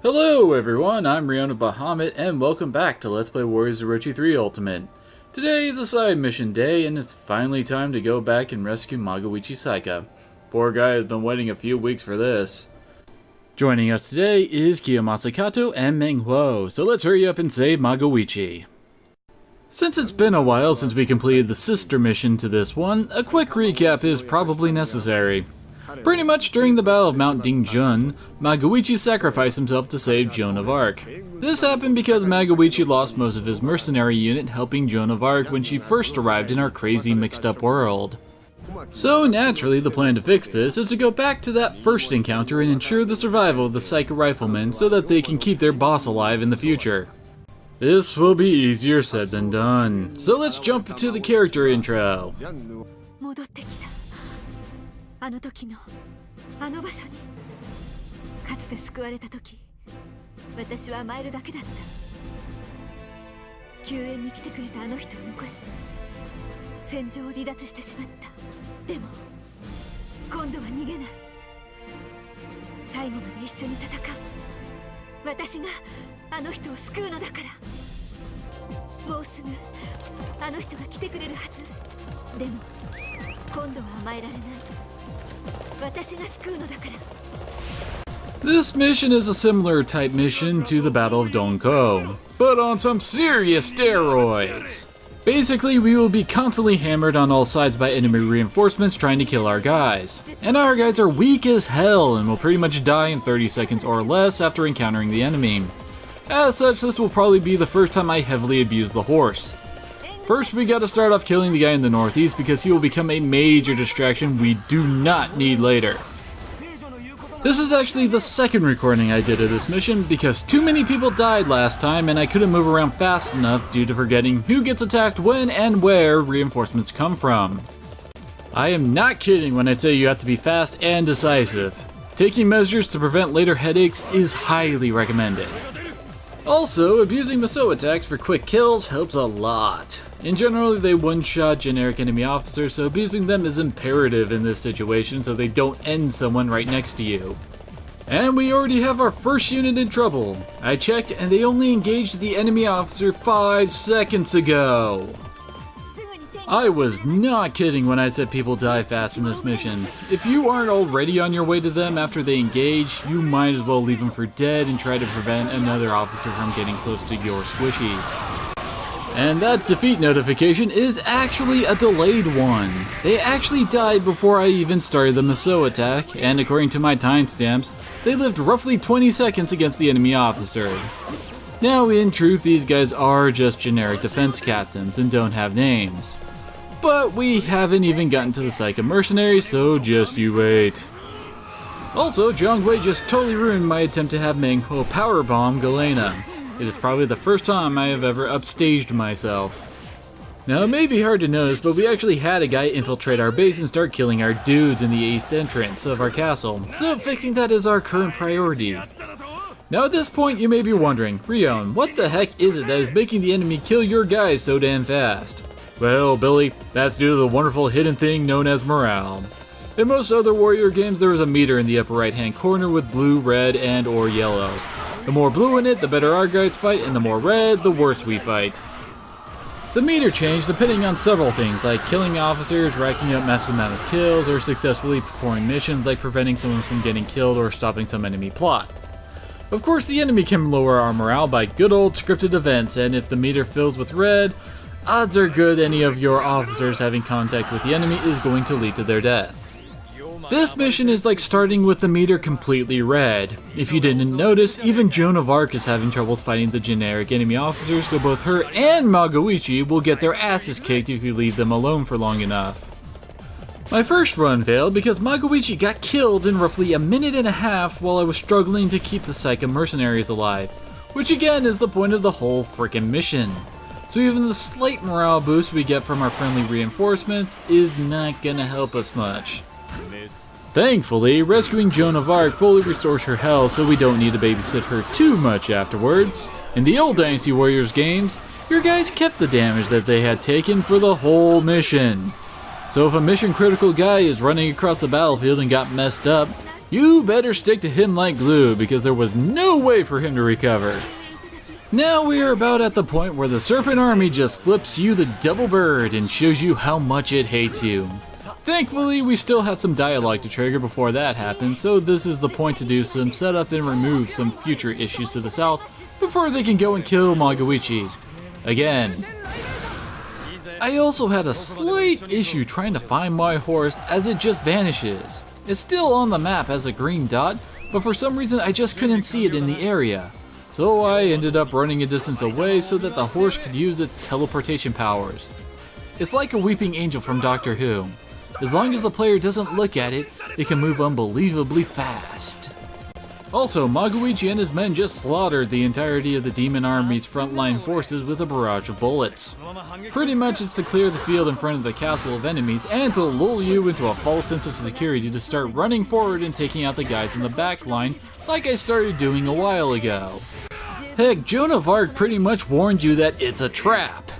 Hello everyone, I'm Riona Bahamut and welcome back to Let's Play Warriors Orochi 3 Ultimate. Today is a side mission day and it's finally time to go back and rescue Magoichi Saika. Poor guy has been waiting a few weeks for this. Joining us today is Kiyomasa Kato and Meng, so let's hurry up and save Magoichi. Since it's been a while since we completed the sister mission to this one, a quick recap is probably necessary. Pretty much during the Battle of Mount Dingjun, Magoichi sacrificed himself to save Joan of Arc. This happened because Magoichi lost most of his mercenary unit helping Joan of Arc when she first arrived in our crazy mixed up world. So naturally the plan to fix this is to go back to that first encounter and ensure the survival of the Saika riflemen so that they can keep their boss alive in the future. This will be easier said than done, so let's jump to the character intro. あの時のあの場所にかつて救われた時私は甘えるだけだった救援に来てくれたあの人を残し戦場を離脱してしまったでも今度は逃げない最後まで一緒に戦う私があの人を救うのだからもうすぐあの人が来てくれるはずでも今度は甘えられない This mission is a similar type mission to the Battle of Dongko, but on some serious steroids. Basically, we will be constantly hammered on all sides by enemy reinforcements trying to kill our guys. And our guys are weak as hell and will pretty much die in 30 seconds or less after encountering the enemy. As such, this will probably be the first time I heavily abuse the horse. First, we gotta start off killing the guy in the northeast because he will become a major distraction we do not need later. This is actually the second recording I did of this mission because too many people died last time and I couldn't move around fast enough due to forgetting who gets attacked when and where reinforcements come from. I am not kidding when I say you have to be fast and decisive. Taking measures to prevent later headaches is highly recommended. Also, abusing Musou attacks for quick kills helps a lot. In general, they one-shot generic enemy officers, so abusing them is imperative in this situation so they don't end someone right next to you. And we already have our first unit in trouble. I checked and they only engaged the enemy officer 5 seconds ago. I was not kidding when I said people die fast in this mission. If you aren't already on your way to them after they engage, you might as well leave them for dead and try to prevent another officer from getting close to your squishies. And that defeat notification is actually a delayed one. They actually died before I even started the Musou attack, and according to my timestamps, they lived roughly 20 seconds against the enemy officer. Now in truth, these guys are just generic defense captains and don't have names. But we haven't even gotten to the Saika mercenaries, so just you wait. Also, Jiang just totally ruined my attempt to have Meng powerbomb Galena. It is probably the first time I have ever upstaged myself. Now it may be hard to notice, but we actually had a guy infiltrate our base and start killing our dudes in the east entrance of our castle, so fixing that is our current priority. Now at this point you may be wondering, Rion, what the heck is it that is making the enemy kill your guys so damn fast? Well, Billy, that's due to the wonderful hidden thing known as morale. In most other warrior games there is a meter in the upper right hand corner with blue, red, and or yellow. The more blue in it, the better our guys fight, and the more red, the worse we fight. The meter changed depending on several things, like killing officers, racking up massive amount of kills, or successfully performing missions like preventing someone from getting killed or stopping some enemy plot. Of course, the enemy can lower our morale by good old scripted events, and if the meter fills with red, odds are good any of your officers having contact with the enemy is going to lead to their death. This mission is like starting with the meter completely red. If you didn't notice, even Joan of Arc is having troubles fighting the generic enemy officers, so both her and Magoichi will get their asses kicked if you leave them alone for long enough. My first run failed because Magoichi got killed in roughly a minute and a half while I was struggling to keep the Saika mercenaries alive, which again is the point of the whole frickin' mission. So even the slight morale boost we get from our friendly reinforcements is not gonna help us much. Thankfully, rescuing Joan of Arc fully restores her health so we don't need to babysit her too much afterwards. In the old Dynasty Warriors games, your guys kept the damage that they had taken for the whole mission. So if a mission critical guy is running across the battlefield and got messed up, You better stick to him like glue because there was no way for him to recover. Now we are about at the point where the Serpent Army just flips you the double bird and shows you how much it hates you. Thankfully, we still have some dialogue to trigger before that happens, so this is the point to do some setup and remove some future issues to the south before they can go and kill Magoichi again. I also had a slight issue trying to find my horse as it just vanishes. It's still on the map as a green dot, but for some reason I just couldn't see it in the area. So I ended up running a distance away so that the horse could use its teleportation powers. It's like a weeping angel from Doctor Who. As long as the player doesn't look at it, it can move unbelievably fast. Also, Magoichi and his men just slaughtered the entirety of the demon army's frontline forces with a barrage of bullets. Pretty much it's to clear the field in front of the castle of enemies and to lull you into a false sense of security to start running forward and taking out the guys in the back line like I started doing a while ago. Heck, Joan of Arc pretty much warned you that it's a trap.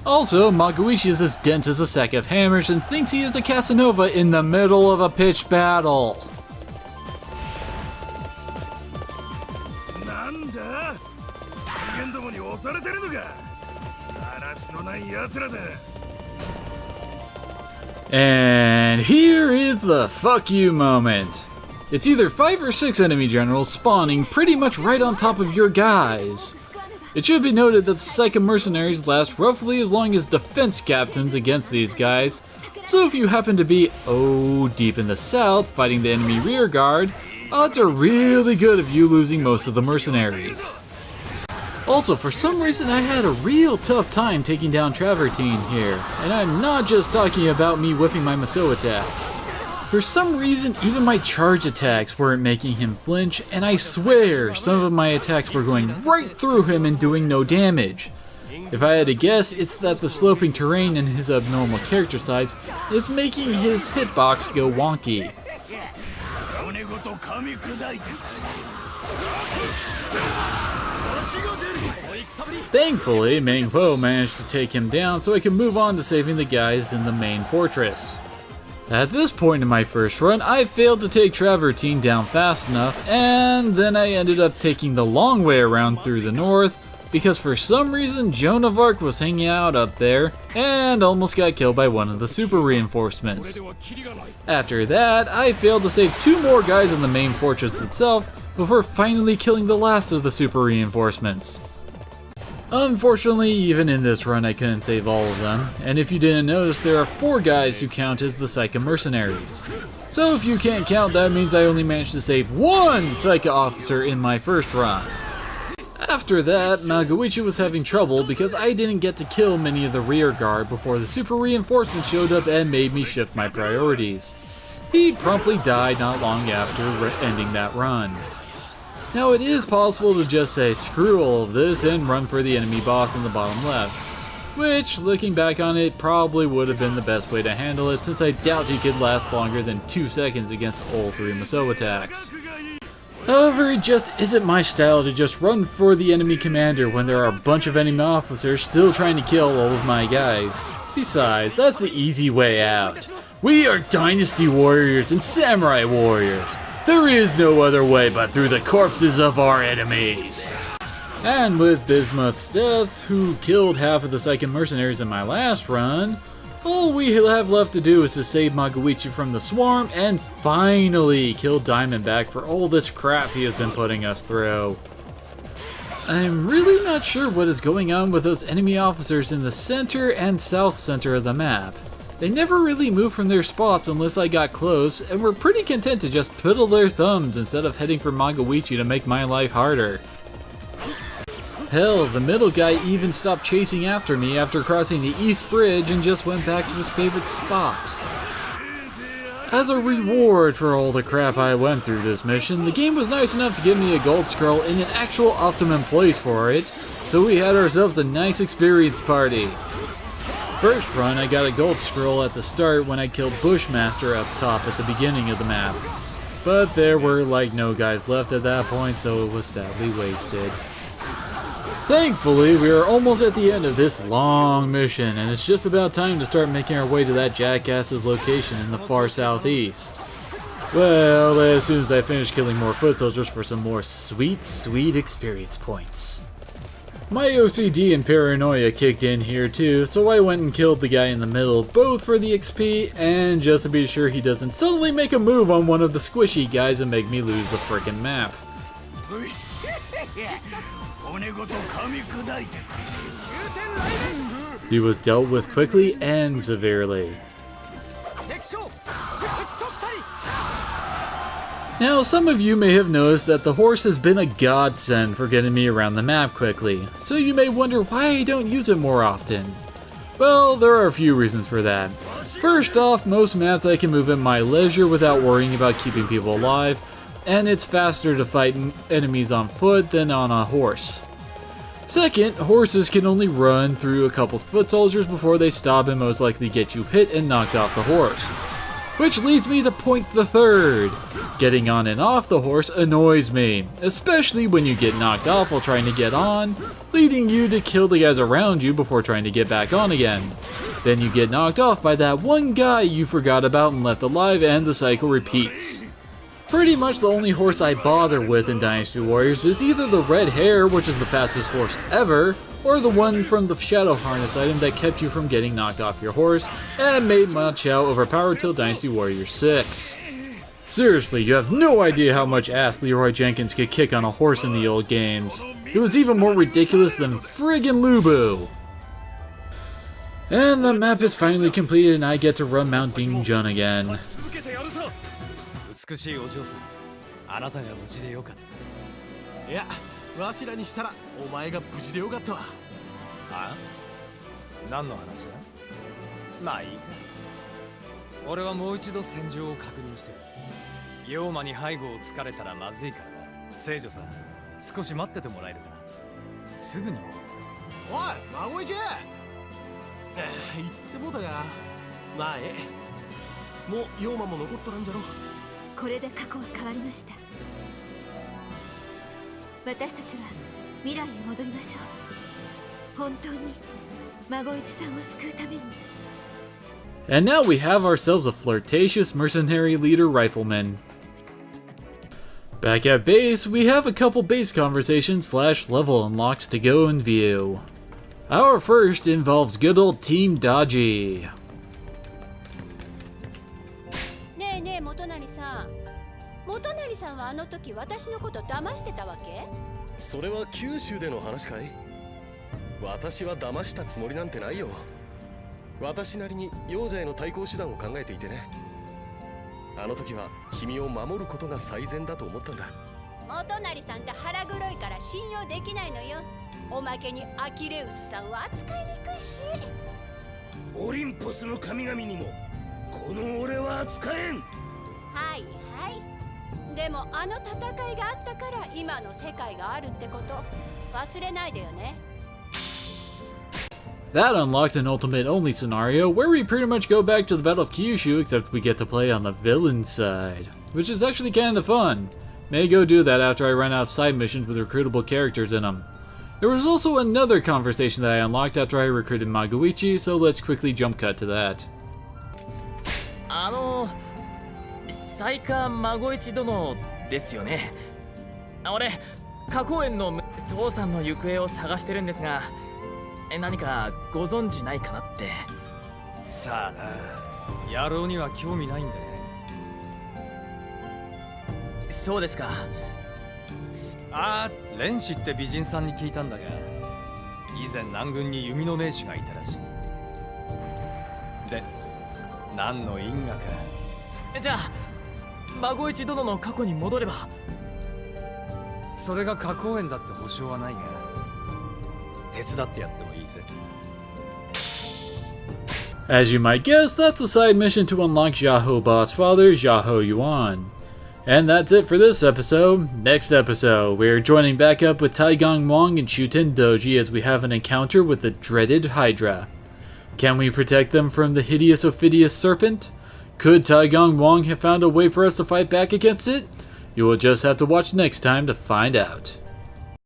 Also, Magoichi is as dense as a sack of hammers and thinks he is a Casanova in the middle of a pitched battle. And here is the fuck you moment. It's either 5 or 6 enemy generals spawning pretty much right on top of your guys. It should be noted that the Psycho mercenaries last roughly as long as defense captains against these guys, so if you happen to be deep in the south fighting the enemy rear guard, odds are really good of you losing most of the mercenaries. Also, for some reason I had a real tough time taking down Travertine here, and I'm not just talking about me whiffing my Musou attack. For some reason, even my charge attacks weren't making him flinch, and I swear some of my attacks were going right through him and doing no damage. If I had to guess, it's that the sloping terrain and his abnormal character size is making his hitbox go wonky. Thankfully, Meng managed to take him down so I can move on to saving the guys in the main fortress. At this point in my first run, I failed to take Travertine down fast enough, and then I ended up taking the long way around through the north, because for some reason Joan of Arc was hanging out up there, and almost got killed by one of the super reinforcements. After that, I failed to save 2 more guys in the main fortress itself, before finally killing the last of the super reinforcements. Unfortunately, even in this run I couldn't save all of them, and if you didn't notice, there are 4 guys who count as the Psycho mercenaries. So if you can't count, that means I only managed to save 1 Psycho officer in my first run. After that, Magoichi was having trouble because I didn't get to kill many of the rear guard before the super reinforcements showed up and made me shift my priorities. He promptly died not long after ending that run. Now it is possible to just say screw all of this and run for the enemy boss in the bottom left, which, looking back on it, probably would have been the best way to handle it since I doubt he could last longer than 2 seconds against all 3 Musou attacks. However, it just isn't my style to just run for the enemy commander when there are a bunch of enemy officers still trying to kill all of my guys. Besides, that's the easy way out. We are Dynasty Warriors and Samurai Warriors. There is no other way but through the corpses of our enemies. And with Bismuth's death, who killed half of the Psycho mercenaries in my last run, all we have left to do is to save Magoichi from the swarm and finally kill Diamondback for all this crap he has been putting us through. I'm really not sure what is going on with those enemy officers in the center and south center of the map. They never really moved from their spots unless I got close, and were pretty content to just twiddle their thumbs instead of heading for Magoichi to make my life harder. Hell, the middle guy even stopped chasing after me after crossing the East Bridge and just went back to his favorite spot. As a reward for all the crap I went through this mission, the game was nice enough to give me a gold scroll in an actual optimum place for it, so we had ourselves a nice experience party. First run, I got a gold scroll at the start when I killed Bushmaster up top at the beginning of the map. But there were like no guys left at that point, so it was sadly wasted. Thankfully, we are almost at the end of this long mission, and it's just about time to start making our way to that jackass's location in the far southeast. Well, as soon as I finish killing more foot soldiers for some more sweet, sweet experience points. My OCD and paranoia kicked in here too, so I went and killed the guy in the middle, both for the XP and just to be sure he doesn't suddenly make a move on one of the squishy guys and make me lose the frickin' map. He was dealt with quickly and severely. Now, some of you may have noticed that the horse has been a godsend for getting me around the map quickly, so you may wonder why I don't use it more often. Well, there are a few reasons for that. First off, most maps I can move at my leisure without worrying about keeping people alive, and it's faster to fight enemies on foot than on a horse. Second, horses can only run through a couple foot soldiers before they stop and most likely get you hit and knocked off the horse. Which leads me to point the third. Getting on and off the horse annoys me, especially when you get knocked off while trying to get on, leading you to kill the guys around you before trying to get back on again. Then you get knocked off by that one guy you forgot about and left alive, and the cycle repeats. Pretty much the only horse I bother with in Dynasty Warriors is either the red hare, which is the fastest horse ever, or the one from the Shadow Harness item that kept you from getting knocked off your horse and made Ma Chao overpowered till Dynasty Warriors 6. Seriously, you have no idea how much ass Leroy Jenkins could kick on a horse in the old games. It was even more ridiculous than friggin' Lubu. And the map is finally completed and I get to run Mount Dingjun again. 美しいお嬢さん、あなたが無事でよかった。いや、わしらにしたらお前が無事でよかったわ。あ？何の話だ？まあいいか。俺はもう一度戦場を確認してる。妖魔に背後を突かれたらまずいからな。聖女さん、少し待っててもらえるかな。すぐに戻る。おい、孫一！言ってもだが、まあええ。もう妖魔も残っとらんじゃろ。これで過去は変わりました。私たちは未来へ戻りましょう。本当に孫一さんを救うために。And now we have ourselves a flirtatious mercenary leader rifleman. Back at base, we have a couple base conversations / level unlocks to go in view. Our first involves good old Team Dodgy. ねえねえ元成さん、元成さんはあの時私のこと騙してたわけ？それは九州での話かい？私は騙したつもりなんてないよ。私なりに幼者への対抗手段を考えていてね。あの時は君を守ることが最善だと思ったんだ。元成さんって腹黒いから信用できないのよ。おまけにアキレウスさんは扱いにくいし。オリンポスの神々にもこの俺は扱えん。はいはい。でもあの戦いがあったから今の世界があるってこと忘れないでよね。That unlocks an ultimate only scenario where we pretty much go back to the Battle of Kyushu, except we get to play on the villain side, which is actually kind of fun. May go do that after I run out side missions with recruitable characters in them. There was also another conversation that I unlocked after I recruited Magoichi, so let's quickly jump cut to that. 最下孫一殿ですよね。俺、花公園の父さんの行方を探してるんですが、何かご存知ないかなって。さあな、野郎には興味ないんだね。そうですか。ああ、蓮子って美人さんに聞いたんだが、以前南軍に弓の名手がいたらしい。で、何の因果か。じゃあ、孫一殿の過去に戻れば。それが花公園だって保証はないが、手伝ってやってもいいぜ。As you might guess, that's the side mission to unlock Xiahou Ba's father, Xiahou Yuan. And that's it for this episode. Next episode, we're joining back up with Taigong Wang and Shuten Doji as we have an encounter with the dreaded Hydra. Can we protect them from the hideous Ophidius serpent? Could Taigong Wong have found a way for us to fight back against it? You will just have to watch next time to find out.